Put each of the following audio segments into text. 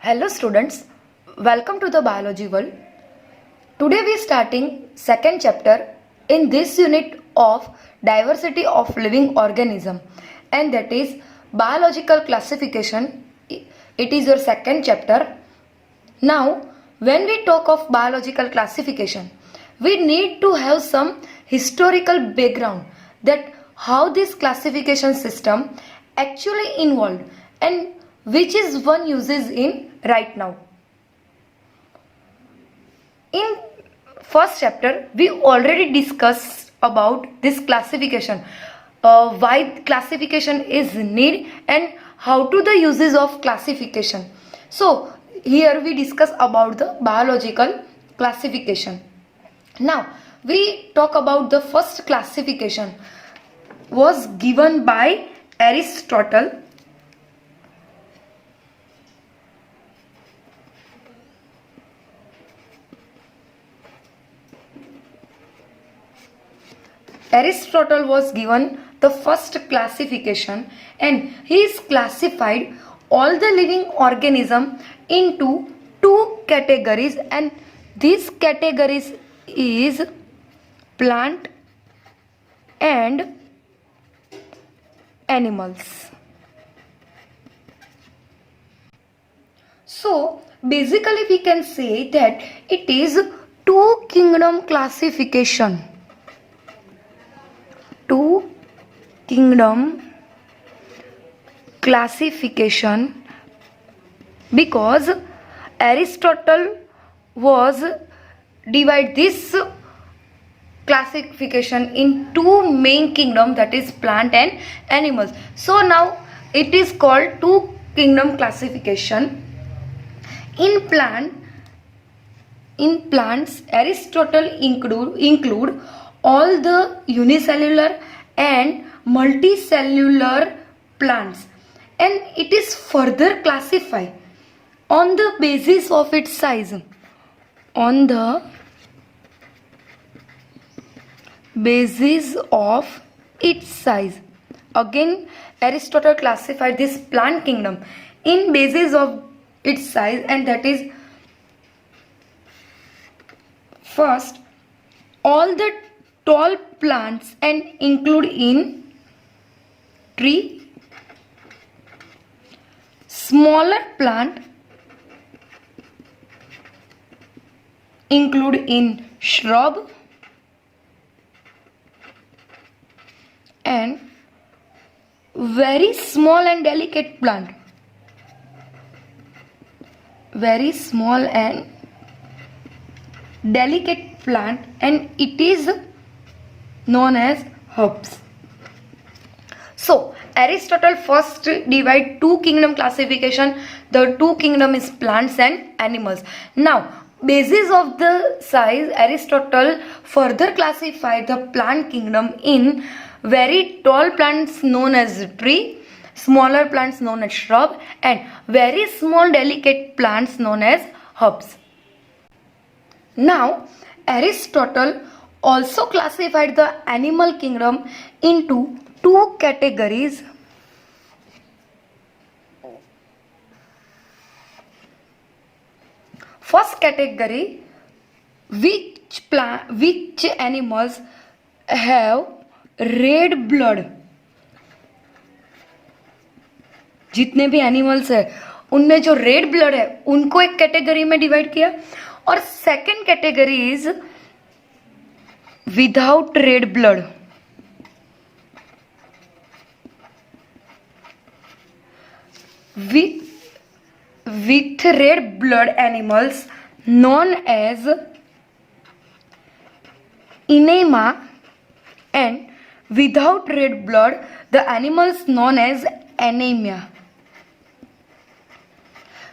Hello students, welcome to the biology world. Today we are starting second chapter in this unit of diversity of living organism, and that is biological classification. It is your second chapter. Now when we talk of biological classification, we need to have some historical background that how this classification system actually involved and which is one uses in right now. In first chapter we already discussed about this classification, why classification is need and how to the uses of classification. So here we discuss about the biological classification. Now we talk about the first classification was given by Aristotle. Aristotle was given the first classification, and he is classified all the living organism into two categories, and these categories is plant and animals. So basically we can say that it is two kingdom classification. Two kingdom classification, because Aristotle was divide this classification in two main kingdom, that is plant and animals. So now it is called two kingdom classification. In plants Aristotle include all the unicellular and multicellular plants, and it is further classified on the basis of its size. On the basis of its size. Again, Aristotle classified this plant kingdom in basis of its size, and that is first all the tall plants and include in tree, smaller plant include in shrub, and very small and delicate plant, very small and delicate plant, and it is known as herbs. So Aristotle first divide two kingdom classification. The two kingdom is plants and animals. Now basis of the size, Aristotle further classified the plant kingdom in very tall plants known as tree, smaller plants known as shrub, and very small delicate plants known as herbs. Now Aristotle also classified the animal kingdom into two categories. First category, which animals have red blood. जितने भी animals है उनमें जो red blood है उनको एक category में divide किया, और second category is without red blood. With red blood animals known as enema, and without red blood the animals known as anemia.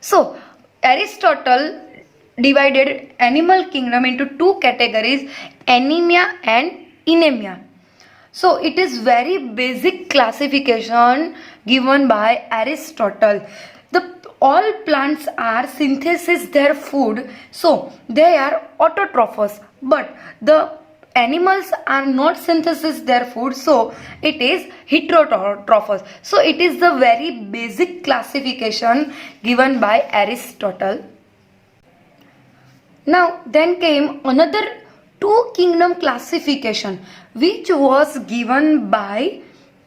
So Aristotle divided animal kingdom into two categories, anemia and anemia. So it is very basic classification given by Aristotle. All plants are synthesis their food, so they are autotrophous, but the animals are not synthesis their food, so it is heterotrophous. So it is the very basic classification given by Aristotle. Now then came another two kingdom classification which was given by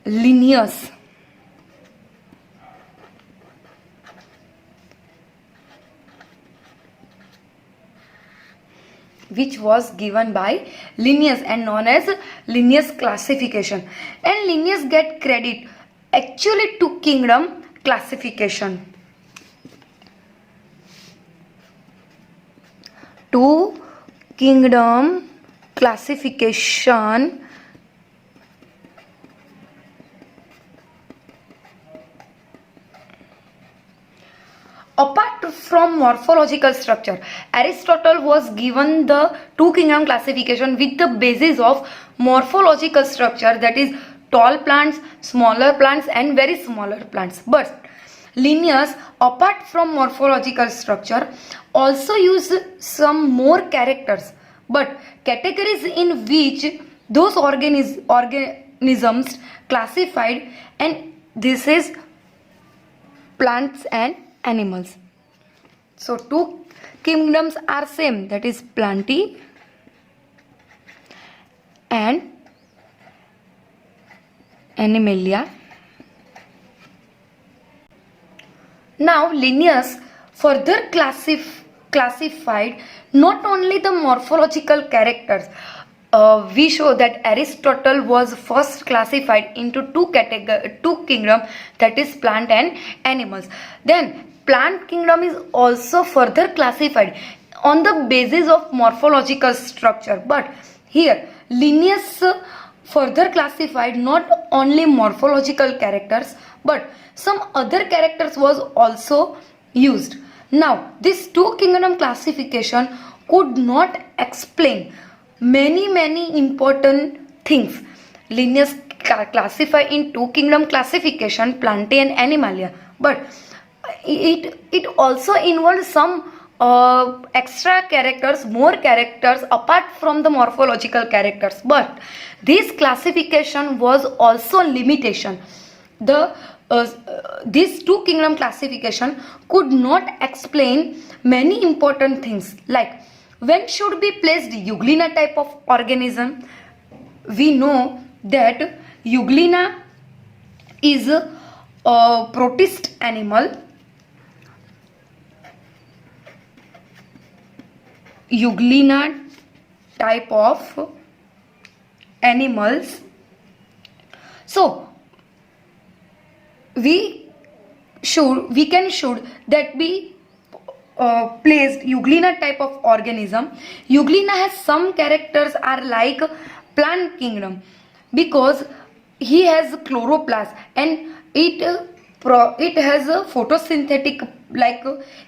Linnaeus. Which was given by Linnaeus and known as Linnaeus classification. And Linnaeus get credit actually two kingdom classification. Two kingdom classification apart from morphological structure. Aristotle was given the two kingdom classification with the basis of morphological structure, that is tall plants, smaller plants and very smaller plants. But Linnaeus, apart from morphological structure, also used some more characters, but categories in which those organisms classified, and this is plants and animals. So two kingdoms are same, that is Plantae and Animalia. Now Linnaeus further classified not only the morphological characters. We show that Aristotle was first classified into two kingdom, that is plant and animals. Then plant kingdom is also further classified on the basis of morphological structure. But here Linnaeus further classified not only morphological characters but some other characters was also used. Now this two kingdom classification could not explain many important things. Linnaeus classify in two kingdom classification, Plantae and Animalia, but it also involved some extra characters, more characters apart from the morphological characters. But this classification was also limitation. This two kingdom classification could not explain many important things, like when should be placed Euglena type of organism. We know that Euglena is a protist animal. Euglena type of animals. So we should that be placed Euglena type of organism. Euglena has some characters are like plant kingdom because he has chloroplast and it has a photosynthetic like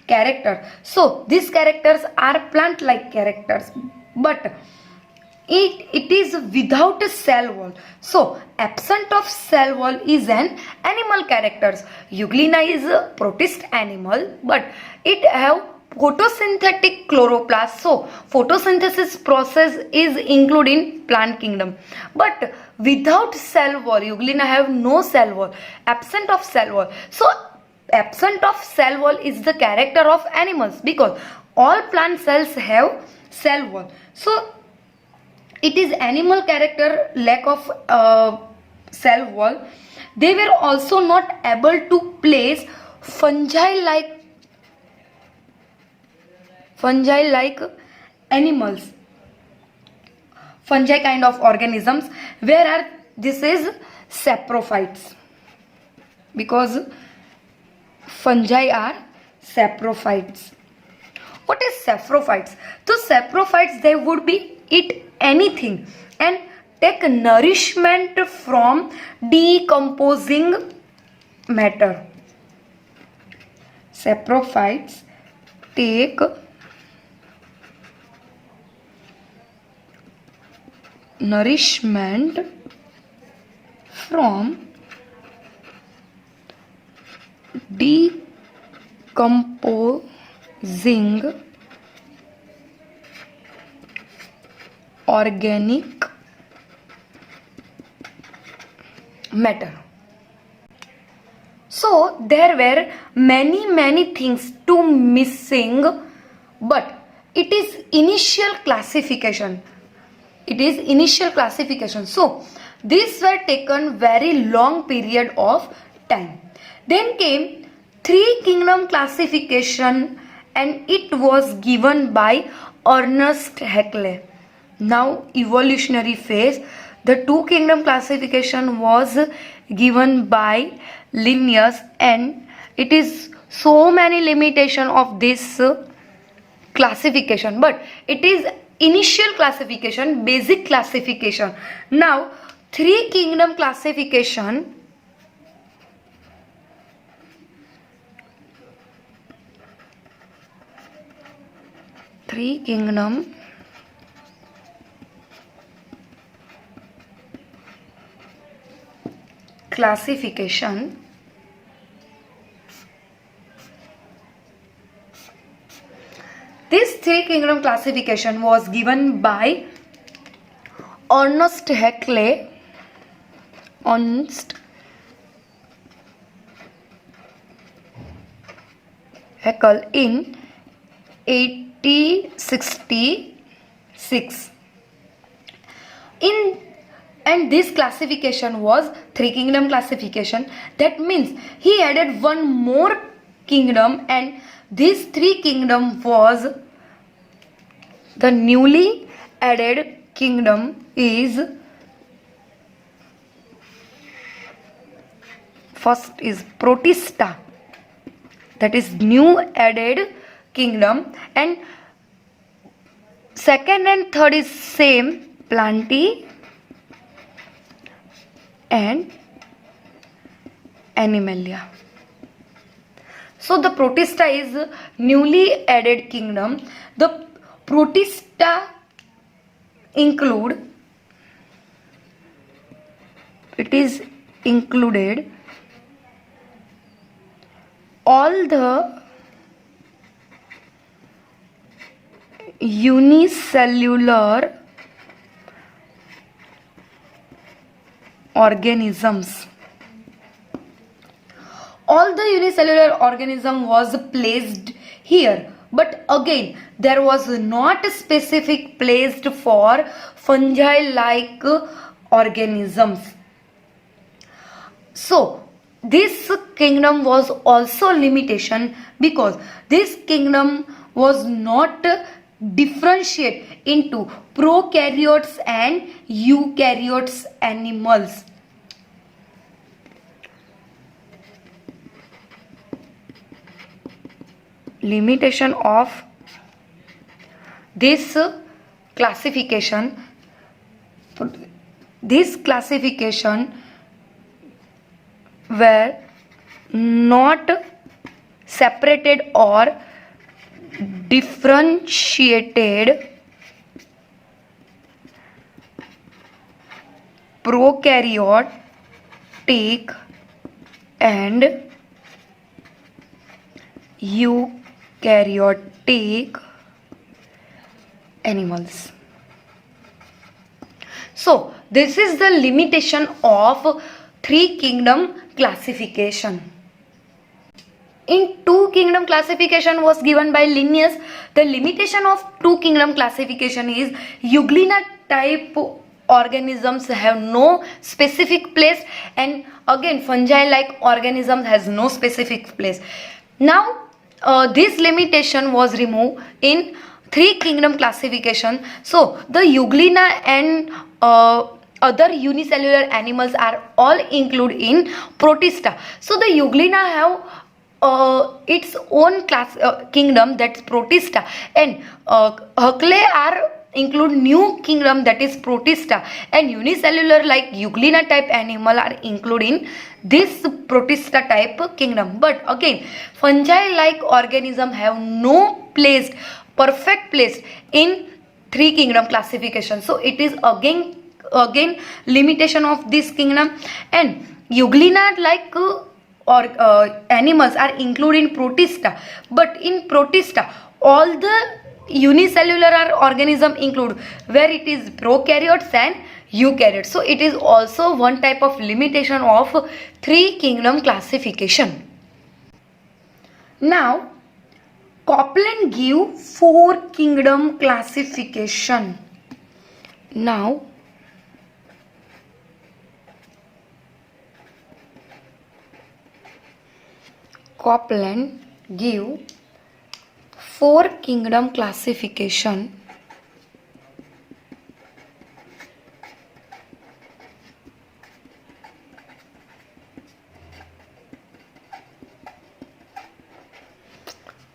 character. So these characters are plant like characters, but it is without a cell wall. So absent of cell wall is an animal characters. Euglena is a protist animal, but it have photosynthetic chloroplast. So photosynthesis process is included in plant kingdom. But without cell wall, Euglena have no cell wall. Absent of cell wall. So absent of cell wall is the character of animals because all plant cells have cell wall. So it is animal character lack of cell wall. They were also not able to place fungi like animals, fungi kind of organisms, whereas this is saprophytes, because fungi are saprophytes. What is saprophytes? So saprophytes, they would be eat anything and take nourishment from decomposing matter. Saprophytes take nourishment from decomposing organic matter. So there were many things to missing, but it is initial classification. So these were taken very long period of time. Then came three kingdom classification, and it was given by Ernest Haeckel. Now evolutionary phase, the two kingdom classification was given by Linnaeus, and it is so many limitation of this classification, but it is initial classification, basic classification. Now three kingdom classification, classification. This three kingdom classification was given by Ernest Haeckel in 1866. And this classification was three kingdom classification. That means he added one more kingdom, and this three kingdom was the newly added kingdom is first is Protista, that is new added kingdom, and second and third is same, Plantae and Animalia. So the Protista is newly added kingdom. The Protista included all the unicellular organisms. All the unicellular organism was placed here, but again there was not specific placed for fungi like organisms. So this kingdom was also limitation, because this kingdom was not differentiate into prokaryotes and eukaryotes animals. Limitation of this classification were not separated or differentiated prokaryotic and eukaryotic animals. So this is the limitation of three kingdom classification. In two kingdom classification was given by Linnaeus. The limitation of two kingdom classification is Euglena type organisms have no specific place, and again fungi like organisms has no specific place. Now this limitation was removed in three kingdom classification. So the Euglena and other unicellular animals are all included in Protista. So the Euglena have its own class kingdom, that's Protista, and Haeckel are include new kingdom, that is Protista, and unicellular like Euglena type animal are included in this Protista type kingdom. But again fungi like organism have no place, perfect place in three kingdom classification. So it is again limitation of this kingdom, and Euglena like animals are included in Protista, but in Protista all the unicellular organism include where it is prokaryotes and eukaryotes. So it is also one type of limitation of three kingdom classification. Now Copland give four kingdom classification. Now Copland give four kingdom classification.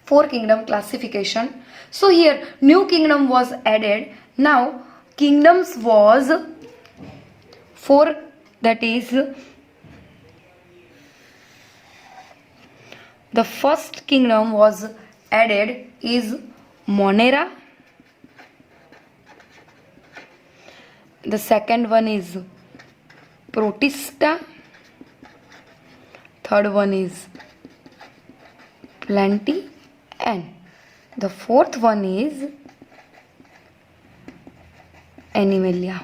Four kingdom classification. So here new kingdom was added. Now kingdoms was four, that is the first kingdom was added is Monera. The second one is Protista. Third one is Plenty. And the fourth one is Animalia.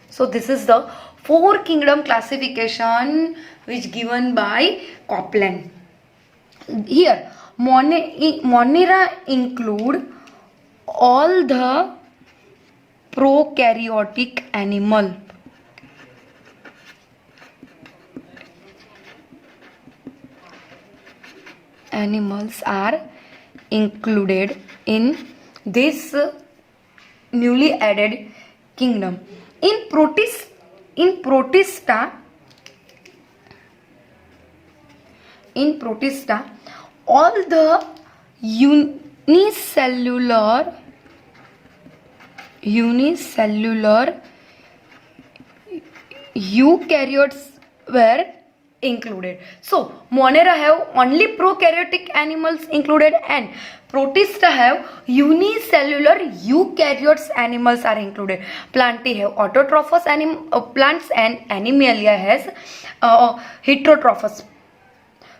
So this is the four kingdom classification which given by Copland. Here Monera include all the prokaryotic animal. Animals are included in this newly added kingdom. In Protista, all the unicellular eukaryotes were included. So Monera have only prokaryotic animals included, and Protista have unicellular eukaryotes animals are included. Plantae have autotrophous plants, and Animalia has heterotrophous.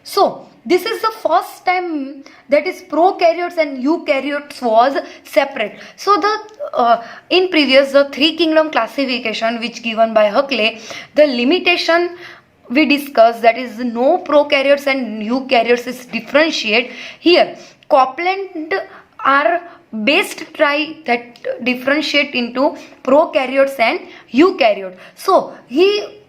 So this is the first time that is prokaryotes and eukaryotes was separate. So the in previous the three kingdom classification which given by Huxley, the limitation we discussed, that is no prokaryotes and eukaryotes is differentiate. Here Copland are best try that differentiate into prokaryotes and eukaryotes. So he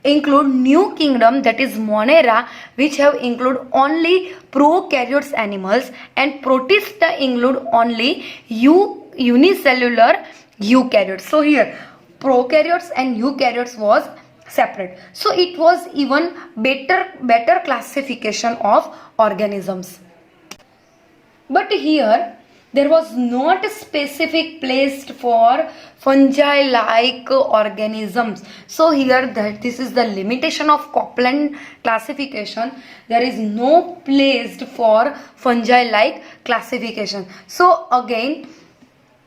include new kingdom, that is Monera, which have include only prokaryotes animals, and Protista include only unicellular eukaryotes. So here prokaryotes and eukaryotes was separate. So it was even better classification of organisms. But here there was not a specific placed for fungi like organisms. So here this is the limitation of Copland classification. There is no placed for fungi like classification. So again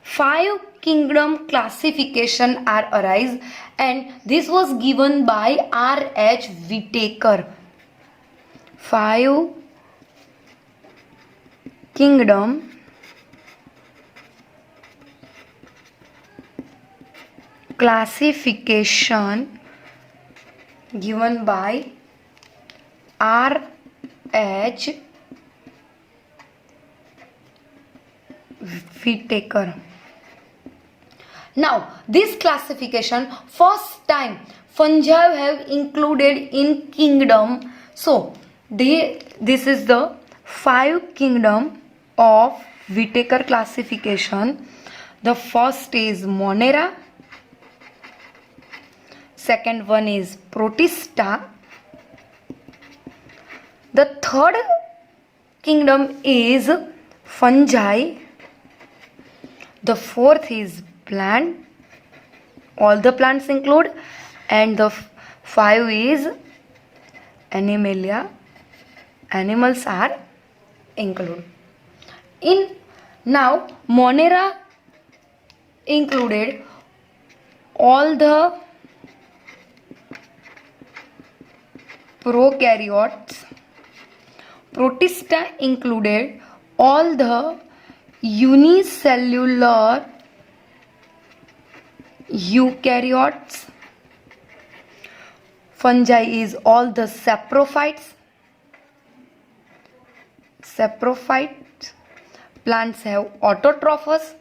5 kingdom classification are arise, and this was given by R.H. Whitaker. 5 kingdom classification given by R.H. Whitaker. Now this classification first time fungi have included in kingdom. So this is the 5 kingdom of Whitaker classification. The first is Monera, second one is Protista, the third kingdom is fungi, the fourth is plant, all the plants include, and the 5 is Animalia, animals are included. In now Monera included all the prokaryotes, Protista included all the unicellular eukaryotes. Fungi is all the saprophytes. Plants have autotrophs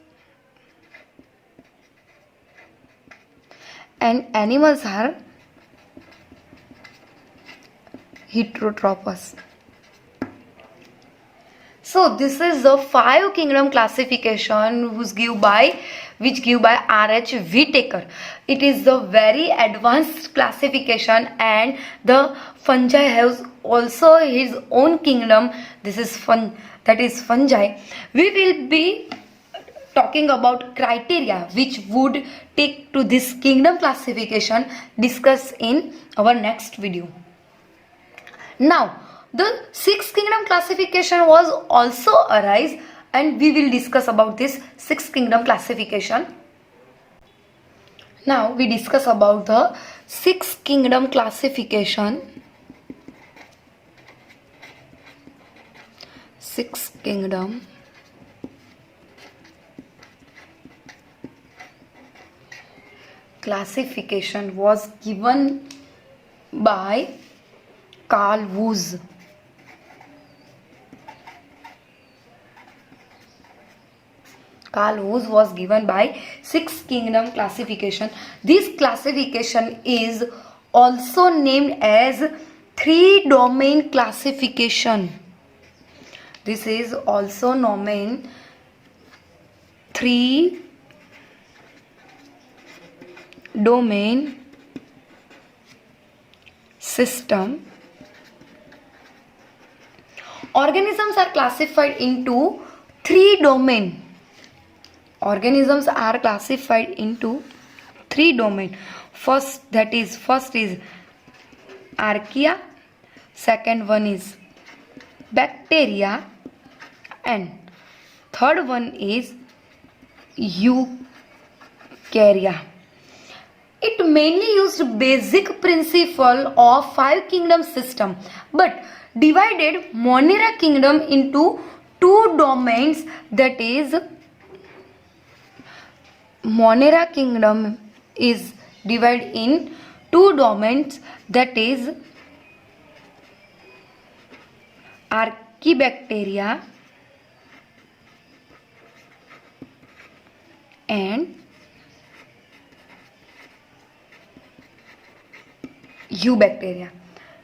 and animals are heterotrophs. So this is the 5 kingdom classification which give by R.H. Whitaker. It is the very advanced classification, and the fungi has also his own kingdom. This is fungi. We will be talking about criteria which would take to this kingdom classification, discuss in our next video. Now the 6th kingdom classification was also arise, and we will discuss about this 6th kingdom classification. Now we discuss about the 6th kingdom classification. 6th kingdom classification was given by Carl Woese. Carl Woese was given by 6th kingdom classification. This classification is also named as 3-domain classification. This is also known 3-domain system. Organisms are classified into 3 domains. Organisms are classified into 3 domains. First is archaea, second one is bacteria, and third one is eukarya. It mainly used basic principle of 5 kingdom system, but divided Monera kingdom into 2 domains. That is, Monera kingdom is divided in 2 domains, that is Archaebacteria and Eubacteria.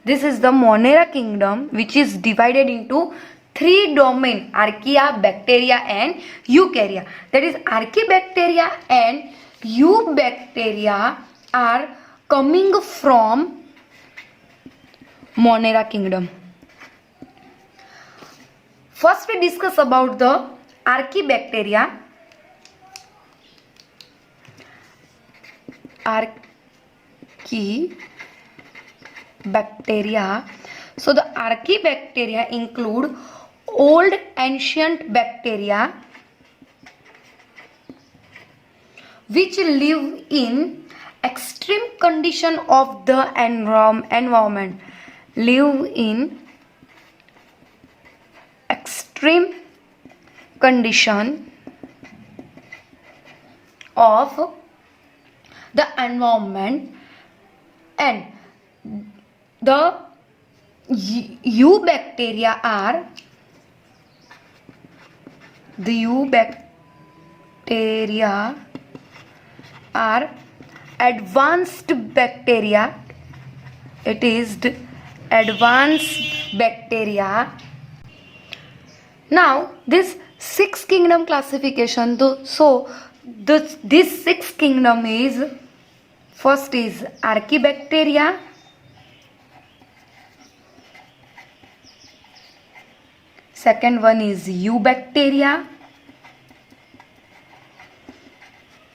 This is the Monera kingdom, which is divided into 3 domains: archaea, bacteria and eukarya. That is, Archaebacteria and Eubacteria are coming from Monera kingdom. First we discuss about the Archaebacteria. Archaebacteria. So the Archaebacteria include old ancient bacteria which live in extreme condition of the environment. Live in extreme condition of the environment, and the Eubacteria are advanced bacteria. It is the advanced bacteria. Now this 6th kingdom classification, this 6th kingdom is, first is Archaebacteria, second one is Eubacteria,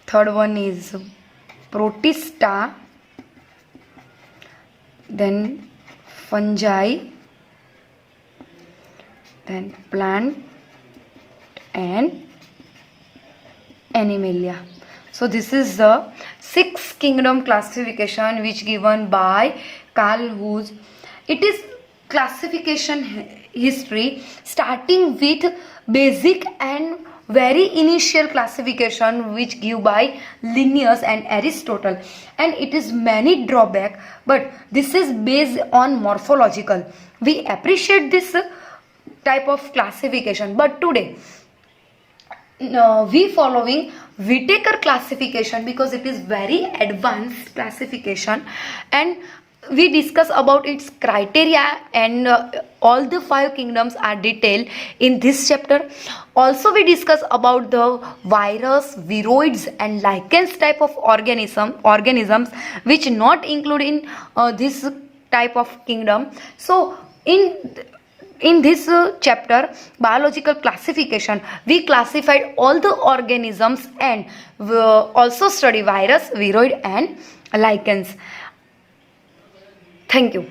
third one is Protista, then fungi, then plant and Animalia. So this is the 6th kingdom classification which given by Carl Woese. It is classification history starting with basic and very initial classification which give by Linnaeus and Aristotle, and it is many drawback, but this is based on morphological. We appreciate this type of classification, but today we following Whitaker classification because it is very advanced classification, and we discuss about its criteria, and all the five kingdoms are detailed in this chapter. Also we discuss about the virus, viroids and lichens type of organisms which not include in this type of kingdom. So in this chapter biological classification, we classified all the organisms, and also study virus, viroid and lichens. Thank you.